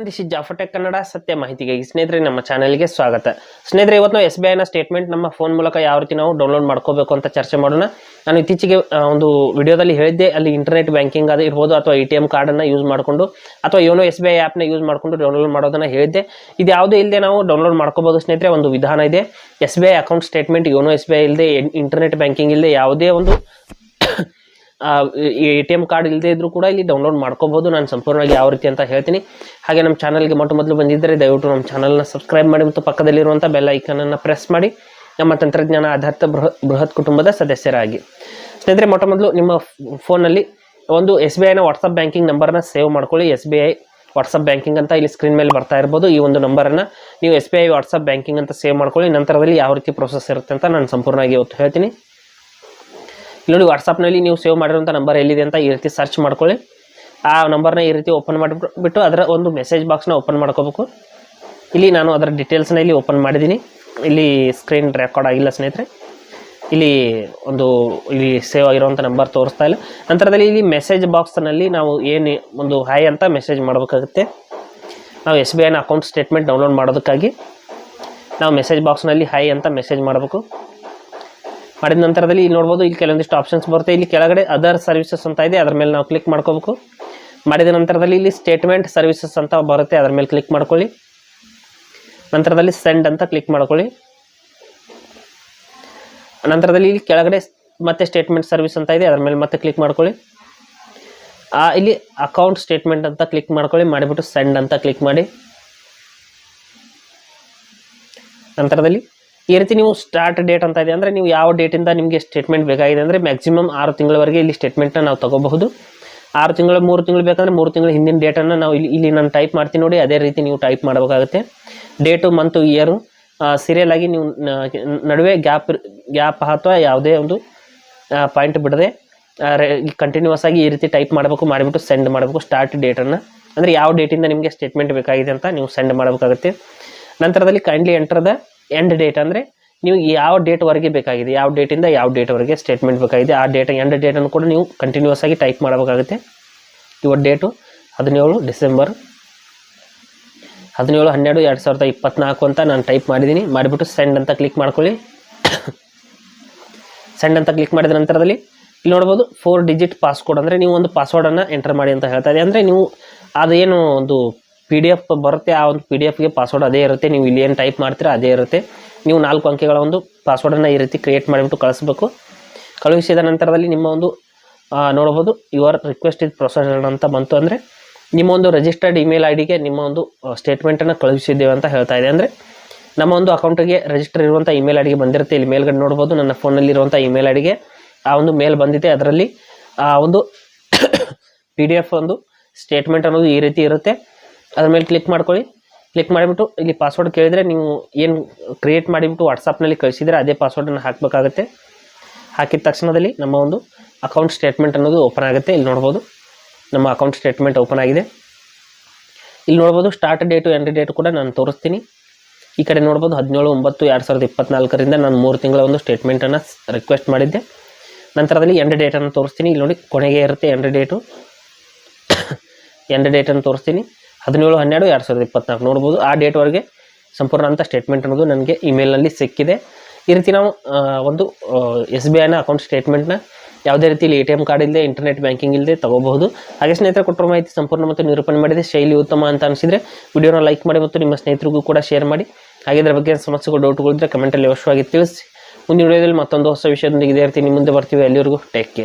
This is Jafar tech Kannada ಸತ್ಯ ಮಾಹಿತಿಗಾಗಿ ಸ್ನೇಹಿತರೆ ನಮ್ಮ ಚಾನೆಲ್ಗೆ ಸ್ವಾಗತ. ಸ್ನೇಹಿತರೆ, ಇವತ್ತು ನಾವು SBI ನ ಸ್ಟೇಟ್ಮೆಂಟ್ ನಮ್ಮ ಫೋನ್ ಮೂಲಕ ಯಾವ ರೀತಿ ನಾವು ಡೌನ್ಲೋಡ್ ಮಾಡ್ಕೋಬೇಕು ಅಂತ ಚರ್ಚೆ ಮಾಡೋಣ. ನಾನು ಇತ್ತೀಚೆಗೆ ಒಂದು ವಿಡಿಯೋದಲ್ಲಿ ಹೇಳಿದ್ದೆ, ಅಲ್ಲಿ ಇಂಟರ್ನೆಟ್ ಬ್ಯಾಂಕಿಂಗ್ ಅದು ಇರ್ಬೋದು ಅಥವಾ ATM ಕಾರ್ಡನ್ನು ಯೂಸ್ ಮಾಡಿಕೊಂಡು ಅಥವಾ ಯೋನೋ SBI ಆ್ಯಪ್ನ ಯೂಸ್ ಮಾಡಿಕೊಂಡು ಡೌನ್ಲೋಡ್ ಮಾಡೋದನ್ನು ಹೇಳಿದ್ದೆ. ಇದು ಯಾವುದೇ ಇಲ್ಲದೆ ನಾವು ಡೌನ್ಲೋಡ್ ಮಾಡ್ಕೋಬೋದು ಸ್ನೇಹಿತರೆ. ಒಂದು ವಿಧಾನ ಇದೆ. SBI account statement YONO SBI ಇಲ್ಲದೆ, ಇಂಟರ್ನೆಟ್ ಬ್ಯಾಂಕಿಂಗ್ ಇಲ್ಲದೆ, ಯಾವುದೇ ಒಂದು ATM ಕಾರ್ಡ್ ಇಲ್ಲದೆ ಇದ್ರೂ ಕೂಡ ಇಲ್ಲಿ ಡೌನ್ಲೋಡ್ ಮಾಡ್ಕೋಬಹುದು. ನಾನು ಸಂಪೂರ್ಣವಾಗಿ ಯಾವ ರೀತಿ ಅಂತ ಹೇಳ್ತೀನಿ. ಹಾಗೆ ನಮ್ಮ ಚಾನಲ್ಗೆ ಮೊದಲು ಬಂದಿದ್ದರೆ ದಯವಿಟ್ಟು ನಮ್ಮ ಚಾನಲ್ನ ಸಬ್ಸ್ಕ್ರೈಬ್ ಮಾಡಿ ಮತ್ತು ಪಕ್ಕದಲ್ಲಿರುವಂಥ ಬೆಲ್ ಐಕನನ್ನು ಪ್ರೆಸ್ ಮಾಡಿ ನಮ್ಮ ತಂತ್ರಜ್ಞಾನ ಆಧಾರಿತ ಬೃಹತ್ ಕುಟುಂಬದ ಸದಸ್ಯರಾಗಿ. ಸ್ನೇಹಿತರೆ, ಮೊದಲು ನಿಮ್ಮ ಫೋನಲ್ಲಿ ಒಂದು SBI ನ ವಾಟ್ಸಪ್ ಬ್ಯಾಂಕಿಂಗ್ ನಂಬರ್ನ ಸೇವ್ ಮಾಡ್ಕೊಳ್ಳಿ. SBI ವಾಟ್ಸಪ್ ಬ್ಯಾಂಕಿಂಗ್ ಅಂತ ಇಲ್ಲಿ ಸ್ಕ್ರೀನ್ ಮೇಲೆ ಬರ್ತಾ ಇರ್ಬೋದು. ಈ ಒಂದು ನಂಬರನ್ನು ನೀವು SBI ವಾಟ್ಸಪ್ ಬ್ಯಾಂಕಿಂಗ್ ಅಂತ ಸೇವ್ ಮಾಡ್ಕೊಳ್ಳಿ. ನಂತರದಲ್ಲಿ ಯಾವ ರೀತಿ ಪ್ರೊಸೆಸ್ ಇರುತ್ತೆ ಅಂತ ನಾನು ಸಂಪೂರ್ಣವಾಗಿ ಇವತ್ತು ಹೇಳ್ತೀನಿ. ನೋಡಿ, ವಾಟ್ಸಪ್ನಲ್ಲಿ ನೀವು ಸೇವ್ ಮಾಡಿರುವಂಥ ನಂಬರ್ ಎಲ್ಲಿದೆ ಅಂತ ಈ ರೀತಿ ಸರ್ಚ್ ಮಾಡ್ಕೊಳ್ಳಿ. ಆ ನಂಬರ್ನ ಈ ರೀತಿ ಓಪನ್ ಮಾಡಿಬಿಟ್ಟು ಅದರ ಒಂದು ಮೆಸೇಜ್ ಬಾಕ್ಸ್ನ ಓಪನ್ ಮಾಡ್ಕೋಬೇಕು. ಇಲ್ಲಿ ನಾನು ಅದರ ಡೀಟೇಲ್ಸ್ನ ಇಲ್ಲಿ ಓಪನ್ ಮಾಡಿದ್ದೀನಿ. ಇಲ್ಲಿ ಸ್ಕ್ರೀನ್ ರೆಕಾರ್ಡ್ ಆಗಿಲ್ಲ ಸ್ನೇಹಿತರೆ. ಇಲ್ಲಿ ಸೇವ್ ಆಗಿರುವಂಥ ನಂಬರ್ ತೋರಿಸ್ತಾ ಇಲ್ಲ. ನಂತರದಲ್ಲಿ ಇಲ್ಲಿ ಮೆಸೇಜ್ ಬಾಕ್ಸ್ನಲ್ಲಿ ನಾವು ಏನು ಒಂದು ಹಾಯ್ ಅಂತ ಮೆಸೇಜ್ ಮಾಡಬೇಕಾಗುತ್ತೆ. ನಾವು SBI ನ ಅಕೌಂಟ್ ಸ್ಟೇಟ್ಮೆಂಟ್ ಡೌನ್ಲೋಡ್ ಮಾಡೋದಕ್ಕಾಗಿ ನಾವು ಮೆಸೇಜ್ ಬಾಕ್ಸ್ನಲ್ಲಿ ಹಾಯ್ ಅಂತ ಮೆಸೇಜ್ ಮಾಡಬೇಕು. ಮಾಡಿದ ನಂತರದಲ್ಲಿ ಇಲ್ಲಿ ನೋಡ್ಬೋದು, ಇಲ್ಲಿ ಕೆಲವೊಂದಿಷ್ಟು ಆಪ್ಷನ್ಸ್ ಬರುತ್ತೆ. ಇಲ್ಲಿ ಕೆಳಗಡೆ ಅದರ್ ಸರ್ವಿಸಸ್ ಅಂತ ಇದೆ, ಅದರ ಮೇಲೆ ನಾವು ಕ್ಲಿಕ್ ಮಾಡ್ಕೋಬೇಕು. ಮಾಡಿದ ನಂತರದಲ್ಲಿ ಇಲ್ಲಿ ಸ್ಟೇಟ್ಮೆಂಟ್ ಸರ್ವಿಸಸ್ ಅಂತ ಬರುತ್ತೆ, ಅದರ ಮೇಲೆ ಕ್ಲಿಕ್ ಮಾಡ್ಕೊಳ್ಳಿ. ನಂತರದಲ್ಲಿ ಸೆಂಡ್ ಅಂತ ಕ್ಲಿಕ್ ಮಾಡ್ಕೊಳ್ಳಿ. ನಂತರದಲ್ಲಿ ಇಲ್ಲಿ ಕೆಳಗಡೆ ಮತ್ತೆ ಸ್ಟೇಟ್ಮೆಂಟ್ ಸರ್ವಿಸ್ ಅಂತ ಇದೆ, ಅದರ ಮೇಲೆ ಮತ್ತೆ ಕ್ಲಿಕ್ ಮಾಡ್ಕೊಳ್ಳಿ. ಇಲ್ಲಿ ಅಕೌಂಟ್ ಸ್ಟೇಟ್ಮೆಂಟ್ ಅಂತ ಕ್ಲಿಕ್ ಮಾಡ್ಕೊಳ್ಳಿ. ಮಾಡಿಬಿಟ್ಟು ಸೆಂಡ್ ಅಂತ ಕ್ಲಿಕ್ ಮಾಡಿ. ನಂತರದಲ್ಲಿ ಈ ರೀತಿ ನೀವು ಸ್ಟಾರ್ಟ್ ಡೇಟ್ ಅಂತ ಇದೆ, ಅಂದರೆ ನೀವು ಯಾವ ಡೇಟಿಂದ ನಿಮಗೆ ಸ್ಟೇಟ್ಮೆಂಟ್ ಬೇಕಾಗಿದೆ ಅಂದರೆ ಮ್ಯಾಕ್ಸಿಮಮ್ 6 ತಿಂಗಳವರೆಗೆ ಇಲ್ಲಿ ಸ್ಟೇಟ್ಮೆಂಟ್ನ ನಾವು ತಗೋಬಹುದು. 6 ತಿಂಗಳು 3 ತಿಂಗಳು ಬೇಕಂದರೆ 3 ತಿಂಗಳ ಹಿಂದಿನ ಡೇಟನ್ನು ನಾವು ಇಲ್ಲಿ ನಾನು ಟೈಪ್ ಮಾಡ್ತೀನಿ ನೋಡಿ, ಅದೇ ರೀತಿ ನೀವು ಟೈಪ್ ಮಾಡಬೇಕಾಗುತ್ತೆ. ಡೇಟು, ಮಂತು, ಇಯರು ಸೀರಿಯಲ್ ಆಗಿ ನೀವು ನಡುವೆ ಗ್ಯಾಪ್ ಅಥವಾ ಯಾವುದೇ ಒಂದು ಪಾಯಿಂಟ್ ಬಿಡದೆ ಕಂಟಿನ್ಯೂಸ್ ಆಗಿ ಈ ರೀತಿ ಟೈಪ್ ಮಾಡಬೇಕು. ಮಾಡಿಬಿಟ್ಟು ಸೆಂಡ್ ಮಾಡಬೇಕು ಸ್ಟಾರ್ಟ್ ಡೇಟನ್ನು, ಅಂದರೆ ಯಾವ ಡೇಟಿಂದ ನಿಮಗೆ ಸ್ಟೇಟ್ಮೆಂಟ್ ಬೇಕಾಗಿದೆ ಅಂತ ನೀವು ಸೆಂಡ್ ಮಾಡಬೇಕಾಗುತ್ತೆ. ನಂತರದಲ್ಲಿ kindly enter the end date, ಅಂದರೆ ನೀವು ಯಾವ ಡೇಟ್ವರೆಗೆ ಬೇಕಾಗಿದೆ, ಯಾವ ಡೇಟಿಂದ ಯಾವ ಡೇಟ್ವರೆಗೆ ಸ್ಟೇಟ್ಮೆಂಟ್ ಬೇಕಾಗಿದೆ ಆ ಡೇಟ್ ಎಂಡ್ ಡೇಟನ್ನು ಕೂಡ ನೀವು ಕಂಟಿನ್ಯೂಸ್ ಆಗಿ ಟೈಪ್ ಮಾಡಬೇಕಾಗುತ್ತೆ. ಇವತ್ತು ಡೇಟು 17 ಡಿಸೆಂಬರ್ 17/12/2024 ಅಂತ ನಾನು ಟೈಪ್ ಮಾಡಿದ್ದೀನಿ. ಮಾಡಿಬಿಟ್ಟು ಸೆಂಡ್ ಅಂತ ಕ್ಲಿಕ್ ಮಾಡ್ಕೊಳ್ಳಿ. ಸೆಂಡ್ ಅಂತ ಕ್ಲಿಕ್ ಮಾಡಿದ ನಂತರದಲ್ಲಿ ಇಲ್ಲಿ ನೋಡ್ಬೋದು 4 ಡಿಜಿಟ್ ಪಾಸ್ಕೋಡ್, ಅಂದರೆ ನೀವು ಒಂದು ಪಾಸ್ವರ್ಡನ್ನು ಎಂಟರ್ ಮಾಡಿ ಅಂತ ಹೇಳ್ತಾ ಇದೆ. ಅಂದರೆ ನೀವು ಅದೇನು ಒಂದು PDF ಬರುತ್ತೆ, ಆ ಒಂದು PDFಗೆ ಪಾಸ್ವರ್ಡ್ ಅದೇ ಇರುತ್ತೆ. ನೀವು ಇಲ್ಲಿ ಏನು ಟೈಪ್ ಮಾಡ್ತೀರಾ ಅದೇ ಇರುತ್ತೆ. ನೀವು 4 ಅಂಕೆಗಳ ಒಂದು ಪಾಸ್ವರ್ಡನ್ನು ಈ ರೀತಿ ಕ್ರಿಯೇಟ್ ಮಾಡಿಬಿಟ್ಟು ಕಳಿಸ್ಬೇಕು. ಕಳುಹಿಸಿದ ನಂತರದಲ್ಲಿ ನಿಮ್ಮ ಒಂದು ನೋಡ್ಬೋದು ಯುವರ್ ರಿಕ್ವೆಸ್ಟ್ ಇಸ್ ಪ್ರೊಸೆಸ್ಡ್ ಅಂತ ಬಂತು, ಅಂದರೆ ನಿಮ್ಮ ಒಂದು ರಿಜಿಸ್ಟರ್ಡ್ ಇಮೇಲ್ IDಗೆ ನಿಮ್ಮ ಒಂದು ಸ್ಟೇಟ್ಮೆಂಟನ್ನು ಕಳುಹಿಸಿದ್ದೇವೆ ಅಂತ ಹೇಳ್ತಾ ಇದೆ. ಅಂದರೆ ನಮ್ಮ ಒಂದು ಅಕೌಂಟಿಗೆ ರಿಜಿಸ್ಟರ್ ಇರುವಂಥ ಇಮೇಲ್ IDಗೆ ಬಂದಿರುತ್ತೆ. ಇಲ್ಲಿ ಮೇಲ್ಗಡೆ ನೋಡ್ಬೋದು ನನ್ನ ಫೋನಲ್ಲಿರುವಂಥ ಇಮೇಲ್ IDಗೆ ಆ ಒಂದು ಮೇಲ್ ಬಂದಿದೆ. ಅದರಲ್ಲಿ ಆ ಒಂದು PDF ಒಂದು ಸ್ಟೇಟ್ಮೆಂಟ್ ಅನ್ನೋದು ಈ ರೀತಿ ಇರುತ್ತೆ. ಅದ್ರ ಮೇಲೆ ಕ್ಲಿಕ್ ಮಾಡ್ಕೊಳ್ಳಿ. ಕ್ಲಿಕ್ ಮಾಡಿಬಿಟ್ಟು ಇಲ್ಲಿ ಪಾಸ್ವರ್ಡ್ ಕೇಳಿದರೆ ನೀವು ಏನು ಕ್ರಿಯೇಟ್ ಮಾಡಿಬಿಟ್ಟು ವಾಟ್ಸಪ್ನಲ್ಲಿ ಕಳಿಸಿದರೆ ಅದೇ ಪಾಸ್ವರ್ಡನ್ನು ಹಾಕಬೇಕಾಗುತ್ತೆ. ಹಾಕಿದ ತಕ್ಷಣದಲ್ಲಿ ನಮ್ಮ ಒಂದು ಅಕೌಂಟ್ ಸ್ಟೇಟ್ಮೆಂಟ್ ಅನ್ನೋದು ಓಪನ್ ಆಗುತ್ತೆ. ಇಲ್ಲಿ ನೋಡ್ಬೋದು ನಮ್ಮ ಅಕೌಂಟ್ ಸ್ಟೇಟ್ಮೆಂಟ್ ಓಪನ್ ಆಗಿದೆ. ಇಲ್ಲಿ ನೋಡ್ಬೋದು ಸ್ಟಾರ್ಟ್ ಡೇಟು ಎಂಡ್ ಡೇಟು ಕೂಡ ನಾನು ತೋರಿಸ್ತೀನಿ. ಈ ಕಡೆ ನೋಡ್ಬೋದು 17/9/2024 ನಾನು 3 ತಿಂಗಳ ಒಂದು ಸ್ಟೇಟ್ಮೆಂಟನ್ನು ರಿಕ್ವೆಸ್ಟ್ ಮಾಡಿದ್ದೆ. ನಂತರದಲ್ಲಿ ಎಂಡ್ ಡೇಟನ್ನು ತೋರಿಸ್ತೀನಿ. ಇಲ್ಲಿ ನೋಡಿ ಕೊನೆಗೆ ಇರುತ್ತೆ ಎಂಡ್ ಡೇಟನ್ನು ತೋರಿಸ್ತೀನಿ. 17/12/2024 ನೋಡ್ಬೋದು. ಆ ಡೇಟ್ವರೆಗೆ ಸಂಪೂರ್ಣ ಅಂತ ಸ್ಟೇಟ್ಮೆಂಟ್ ಅನ್ನೋದು ನನಗೆ ಇಮೇಲ್ನಲ್ಲಿ ಸಿಕ್ಕಿದೆ. ಈ ರೀತಿ ನಾವು ಒಂದು SBI ನ ಅಕೌಂಟ್ ಸ್ಟೇಟ್ಮೆಂಟ್ನ ಯಾವುದೇ ರೀತಿಯಲ್ಲಿ ATM ಕಾರ್ಡ್ ಇಲ್ಲದೆ, ಇಂಟರ್ನೆಟ್ ಬ್ಯಾಂಕಿಂಗ್ ಇಲ್ಲದೆ ತಗೋಬಹುದು. ಹಾಗೆ ಸ್ನೇಹಿತರೆ, ಕೊಟ್ಟಿರೋ ಮಾಹಿತಿ ಸಂಪೂರ್ಣ ಮತ್ತು ನಿರೂಪಣೆ ಮಾಡಿದೆ, ಶೈಲಿ ಉತ್ತಮ ಅಂತ ಅನಿಸಿದರೆ ವಿಡಿಯೋನ ಲೈಕ್ ಮಾಡಿ ಮತ್ತು ನಿಮ್ಮ ಸ್ನೇಹಿತರಿಗೂ ಕೂಡ ಶೇರ್ ಮಾಡಿ. ಹಾಗೆ ಇದರ ಬಗ್ಗೆ ಸಮಸ್ಯೆಗಳು ಡೌಟ್ಗಳಿದ್ದರೆ ಕಮೆಂಟಲ್ಲಿ ಅವಶ್ಯವಾಗಿ ತಿಳಿಸಿ. ಮುಂದಿನ ವಿಡಿಯೋದಲ್ಲಿ ಮತ್ತೊಂದು ಹೊಸ ವಿಷಯದೊಂದಿಗೆ ಇದೇ ರೀತಿ ನಿಮ್ಮ ಮುಂದೆ ಬರ್ತೀವಿ. ಅಲ್ಲಿವರೆಗೂ ಟೇಕ್ ಕೇರ್.